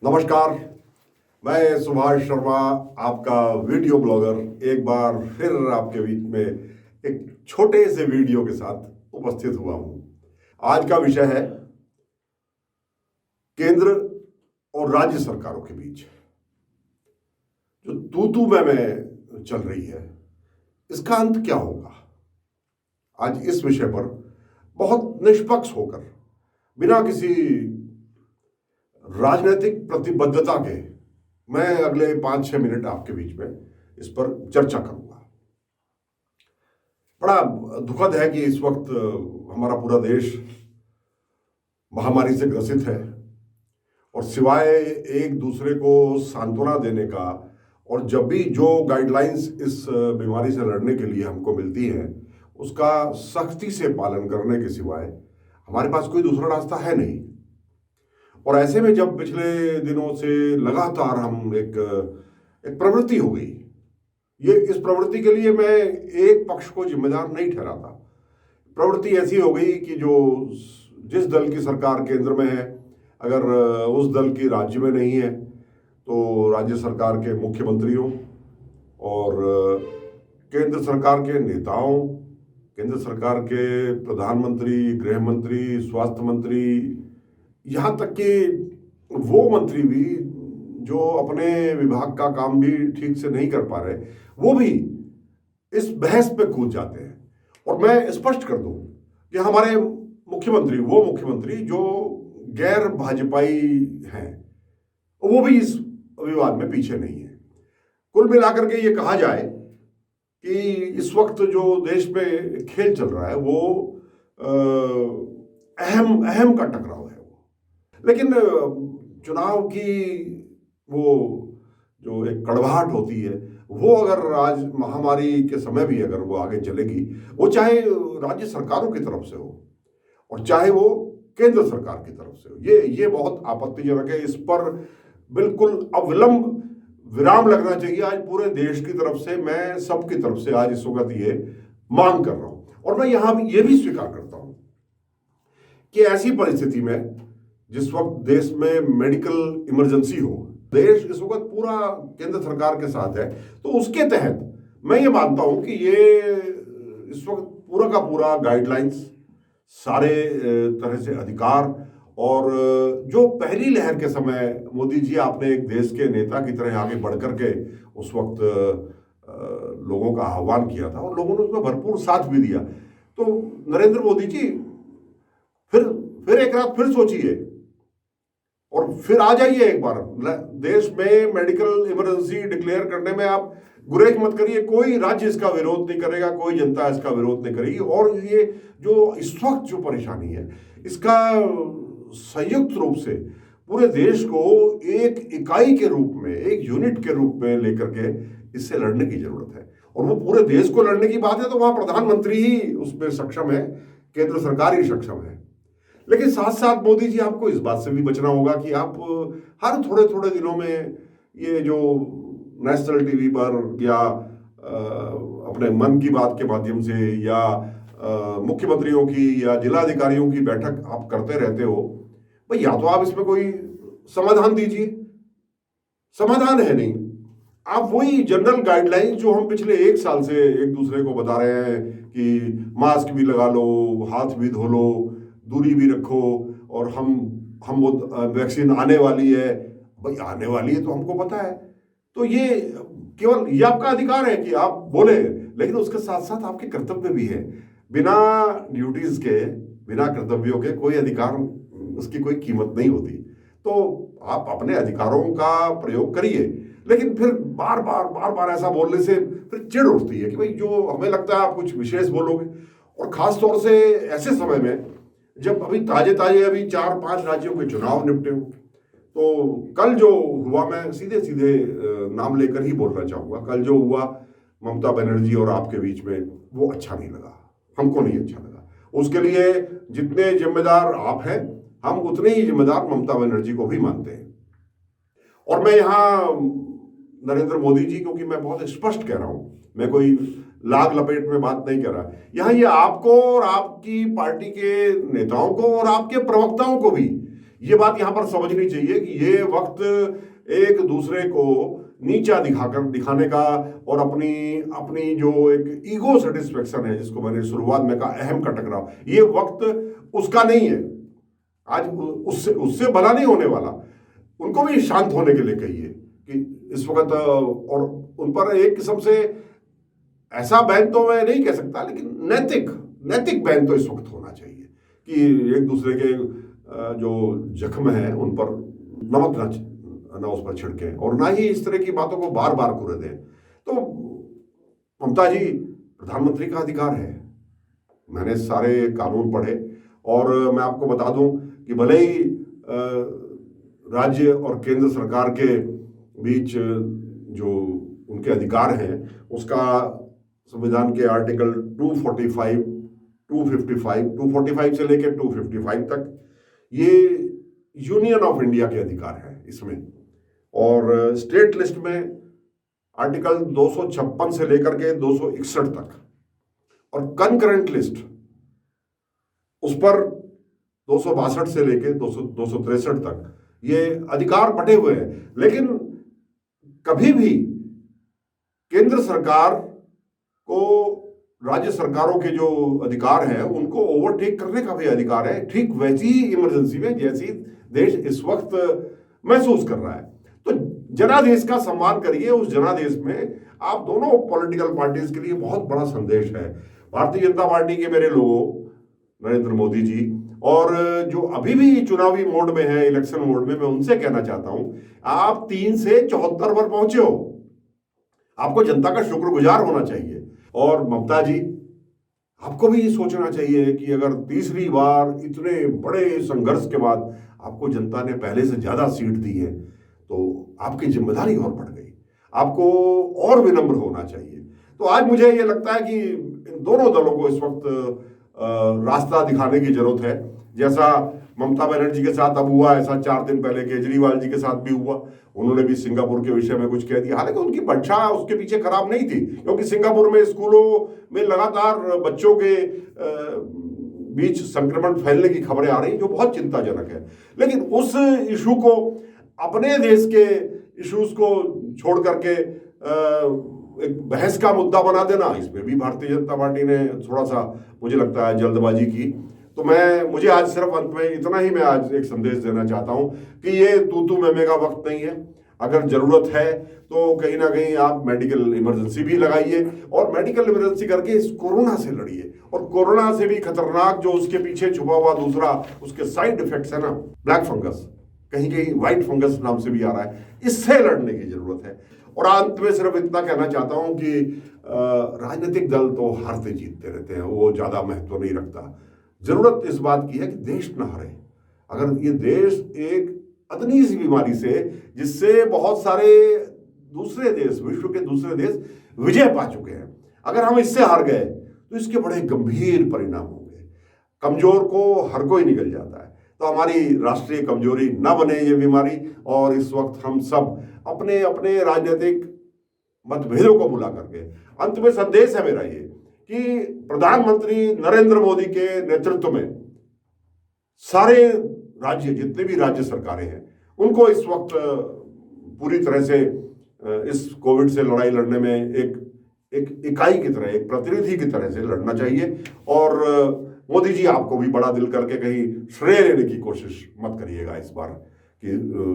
नमस्कार। मैं सुभाष शर्मा, आपका वीडियो ब्लॉगर, एक बार फिर आपके बीच में एक छोटे से वीडियो के साथ उपस्थित हुआ हूं। आज का विषय है केंद्र और राज्य सरकारों के बीच जो तू मैं चल रही है, इसका अंत क्या होगा। आज इस विषय पर बहुत निष्पक्ष होकर, बिना किसी राजनीतिक प्रतिबद्धता के, मैं अगले 5-6 मिनट आपके बीच में इस पर चर्चा करूंगा। बड़ा दुखद है कि इस वक्त हमारा पूरा देश महामारी से ग्रसित है और सिवाय एक दूसरे को सांत्वना देने का, और जब भी जो गाइडलाइंस इस बीमारी से लड़ने के लिए हमको मिलती हैं उसका सख्ती से पालन करने के सिवाय हमारे पास कोई दूसरा रास्ता है नहीं। और ऐसे में जब पिछले दिनों से लगातार हम एक प्रवृत्ति हो गई, ये इस प्रवृत्ति के लिए मैं एक पक्ष को जिम्मेदार नहीं ठहराता। प्रवृत्ति ऐसी हो गई कि जिस दल की सरकार केंद्र में है, अगर उस दल की राज्य में नहीं है तो राज्य सरकार के मुख्यमंत्रियों और केंद्र सरकार के नेताओं, केंद्र सरकार के प्रधानमंत्री, गृह मंत्री, स्वास्थ्य मंत्री, यहाँ तक कि वो मंत्री भी जो अपने विभाग का काम भी ठीक से नहीं कर पा रहे, वो भी इस बहस पे कूद जाते हैं। और मैं स्पष्ट कर दूं कि हमारे मुख्यमंत्री, वो मुख्यमंत्री जो गैर भाजपाई हैं, वो भी इस विवाद में पीछे नहीं है। कुल मिलाकर के ये कहा जाए कि इस वक्त जो देश में खेल चल रहा है वो अहम का टकराव है। लेकिन चुनाव की वो जो एक कड़वाहट होती है, वो अगर आज महामारी के समय भी अगर वो आगे चलेगी, वो चाहे राज्य सरकारों की तरफ से हो और चाहे वो केंद्र सरकार की तरफ से हो, ये बहुत आपत्तिजनक है। इस पर बिल्कुल अविलंब विराम लगना चाहिए। आज पूरे देश की तरफ से, मैं सबकी तरफ से आज इस वक्त ये मांग कर रहा हूं। और मैं यहां भी ये भी स्वीकार करता हूं कि ऐसी परिस्थिति में जिस वक्त देश में मेडिकल इमरजेंसी हो, देश इस वक्त पूरा केंद्र सरकार के साथ है, तो उसके तहत मैं ये मानता हूं कि ये इस वक्त पूरा का पूरा गाइडलाइंस, सारे तरह से अधिकार, और जो पहली लहर के समय मोदी जी आपने एक देश के नेता की तरह आगे बढ़ करके उस वक्त लोगों का आह्वान किया था और लोगों ने उसमें भरपूर साथ भी दिया। तो नरेंद्र मोदी जी फिर एक रात फिर सोचिए और फिर आ जाइए एक बार। देश में मेडिकल इमरजेंसी डिक्लेयर करने में आप गुरेज मत करिए। कोई राज्य इसका विरोध नहीं करेगा, कोई जनता इसका विरोध नहीं करेगी। और ये जो इस वक्त जो परेशानी है, इसका संयुक्त रूप से पूरे देश को एक इकाई के रूप में, एक यूनिट के रूप में लेकर के इससे लड़ने की जरूरत है। और वो पूरे देश को लड़ने की बात है तो वहां प्रधानमंत्री ही उसमें सक्षम है, केंद्र सरकार ही सक्षम है। लेकिन साथ साथ मोदी जी, आपको इस बात से भी बचना होगा कि आप हर थोड़े थोड़े दिनों में ये जो नेशनल टीवी पर या अपने मन की बात के माध्यम से या मुख्यमंत्रियों की या जिलाधिकारियों की बैठक आप करते रहते हो, भाई या तो आप इसमें कोई समाधान दीजिए। समाधान है नहीं, आप वही जनरल गाइडलाइंस जो हम पिछले 1 साल से एक दूसरे को बता रहे हैं कि मास्क भी लगा लो, हाथ भी धो लो, दूरी भी रखो, और हम वो वैक्सीन आने वाली है। भाई आने वाली है तो हमको पता है, तो ये केवल ये आपका अधिकार है कि आप बोले, लेकिन उसके साथ साथ आपके कर्तव्य भी है। बिना ड्यूटीज के, बिना कर्तव्यों के कोई अधिकार, उसकी कोई कीमत नहीं होती। तो आप अपने अधिकारों का प्रयोग करिए, लेकिन फिर बार बार ऐसा बोलने से फिर चिढ़ उठती है कि भाई जो हमें लगता है आप कुछ विशेष बोलोगे। और खास तौर से ऐसे समय में जब अभी ताजे 4-5 राज्यों के चुनाव निपटे हो, तो कल जो हुआ, मैं सीधे नाम लेकर ही बोलना चाहूंगा, कल जो हुआ ममता बनर्जी और आपके बीच में, वो अच्छा नहीं लगा, हमको नहीं अच्छा लगा। उसके लिए जितने जिम्मेदार आप हैं, हम उतने ही जिम्मेदार ममता बनर्जी को भी मानते हैं। और मैं यहाँ नरेंद्र मोदी जी, क्योंकि मैं बहुत स्पष्ट कह रहा हूं, मैं कोई लाग लपेट में बात नहीं कर रहा, यहाँ ये आपको और आपकी पार्टी के नेताओं को और आपके प्रवक्ताओं को भी ये बात यहां पर समझनी चाहिए कि ये वक्त एक दूसरे को नीचा दिखाने का और अपनी अपनी जो एक ईगो सेटिस्फेक्शन है, जिसको मैंने शुरुआत में कहा अहम का टकराव, ये वक्त उसका नहीं है। आज उससे उससे भला नहीं होने वाला। उनको भी शांत होने के लिए कहिए कि इस वक्त, और उन पर एक किस्म से ऐसा बैन तो मैं नहीं कह सकता, लेकिन नैतिक बैन तो इस वक्त होना चाहिए कि एक दूसरे के जो जख्म है उन पर नमक ना उस पर छिड़कें और ना ही इस तरह की बातों को बार बार कुरे दें। तो ममता जी, प्रधानमंत्री का अधिकार है। मैंने सारे कानून पढ़े और मैं आपको बता दूं कि भले ही राज्य और केंद्र सरकार के बीच जो उनके अधिकार हैं उसका संविधान के आर्टिकल 245, 245 से लेकर 255 तक ये यूनियन ऑफ इंडिया के अधिकार हैं इसमें। और स्टेट लिस्ट में आर्टिकल 256 से लेकर के 261 तक, और कंकरेंट लिस्ट उस पर 262 से लेकर 263 तक ये अधिकार बटे हुए हैं। लेकिन कभी भी केंद्र सरकार को राज्य सरकारों के जो अधिकार हैं उनको ओवरटेक करने का भी अधिकार है, ठीक वैसी ही इमरजेंसी में जैसी देश इस वक्त महसूस कर रहा है। तो जनादेश का सम्मान करिए। उस जनादेश में आप दोनों पॉलिटिकल पार्टीज के लिए बहुत बड़ा संदेश है। भारतीय जनता पार्टी के मेरे लोगों, नरेंद्र मोदी जी, और जो अभी भी चुनावी मोड में है, इलेक्शन मोड में, मैं उनसे कहना चाहता हूं, आप 3 से 74 पर पहुंचे हो, आपको जनता का शुक्रगुजार होना चाहिए। और ममता जी, आपको भी सोचना चाहिए कि अगर तीसरी बार इतने बड़े संघर्ष के बाद आपको जनता ने पहले से ज्यादा सीट दी है तो आपकी जिम्मेदारी और बढ़ गई, आपको और विनम्र होना चाहिए। तो आज मुझे ये लगता है कि इन दोनों दलों को इस वक्त रास्ता दिखाने की जरूरत है। जैसा ममता बनर्जी के साथ अब हुआ, ऐसा 4 दिन पहले केजरीवाल जी के साथ भी हुआ। उन्होंने भी सिंगापुर के विषय में कुछ कह दिया, हालांकि उनकी मंशा उसके पीछे खराब नहीं थी, क्योंकि सिंगापुर में स्कूलों में लगातार बच्चों के बीच संक्रमण फैलने की खबरें आ रही जो बहुत चिंताजनक है। लेकिन उस इशू को, अपने देश के इश्यूज को छोड़ करके एक बहस का मुद्दा बना देना, इसमें भी भारतीय जनता पार्टी ने थोड़ा सा, मुझे लगता है, जल्दबाजी की। तो मुझे आज सिर्फ अंत में इतना ही मैं आज एक संदेश देना चाहता हूं कि ये तू मैं का वक्त नहीं है। अगर जरूरत है तो कहीं ना कहीं आप मेडिकल इमरजेंसी भी लगाइए और मेडिकल इमरजेंसी करके इस कोरोना से लड़िए। और कोरोना से भी खतरनाक जो उसके पीछे छुपा हुआ दूसरा उसके साइड इफेक्ट्स है ना, ब्लैक फंगस, कहीं कहीं व्हाइट फंगस नाम से भी आ रहा है, इससे लड़ने की जरूरत है। और अंत में सिर्फ इतना कहना चाहता हूं कि राजनीतिक दल तो हारते जीतते रहते हैं, वो ज्यादा महत्व नहीं रखता। जरूरत इस बात की है कि देश न हारे। अगर ये देश एक अदनी सी बीमारी से, जिससे बहुत सारे दूसरे देश, विश्व के दूसरे देश विजय पा चुके हैं, अगर हम इससे हार गए तो इसके बड़े गंभीर परिणाम होंगे। कमजोर को हर कोई निकल जाता है, तो हमारी राष्ट्रीय कमजोरी न बने ये बीमारी। और इस वक्त हम सब अपने अपने राजनीतिक मतभेदों को भुला करके, अंत में संदेश है मेरा ये कि प्रधानमंत्री नरेंद्र मोदी के नेतृत्व में सारे राज्य, जितने भी राज्य सरकारें हैं, उनको इस वक्त पूरी तरह से इस कोविड से लड़ाई लड़ने में एक इकाई की तरह, एक प्रतिनिधि की तरह से लड़ना चाहिए। और मोदी जी, आपको भी बड़ा दिल करके कहीं श्रेय लेने की कोशिश मत करिएगा इस बार कि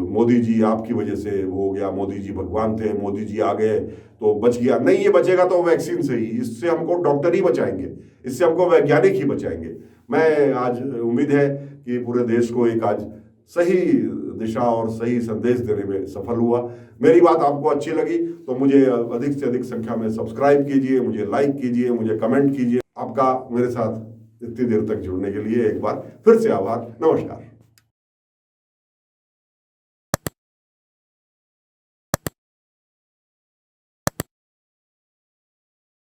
मोदी जी आपकी वजह से वो हो गया, मोदी जी भगवान थे, मोदी जी आ गए तो बच गया। नहीं, ये बचेगा तो वैक्सीन से ही। इससे हमको डॉक्टर ही बचाएंगे, इससे हमको वैज्ञानिक ही बचाएंगे। मैं आज उम्मीद है कि पूरे देश को एक आज सही दिशा और सही संदेश देने में सफल हुआ। मेरी बात आपको अच्छी लगी तो मुझे अधिक से अधिक संख्या में सब्सक्राइब कीजिए, मुझे लाइक कीजिए, मुझे कमेंट कीजिए। आपका मेरे साथ इतनी देर तक जुड़ने के लिए एक बार फिर से आभार। नमस्कार।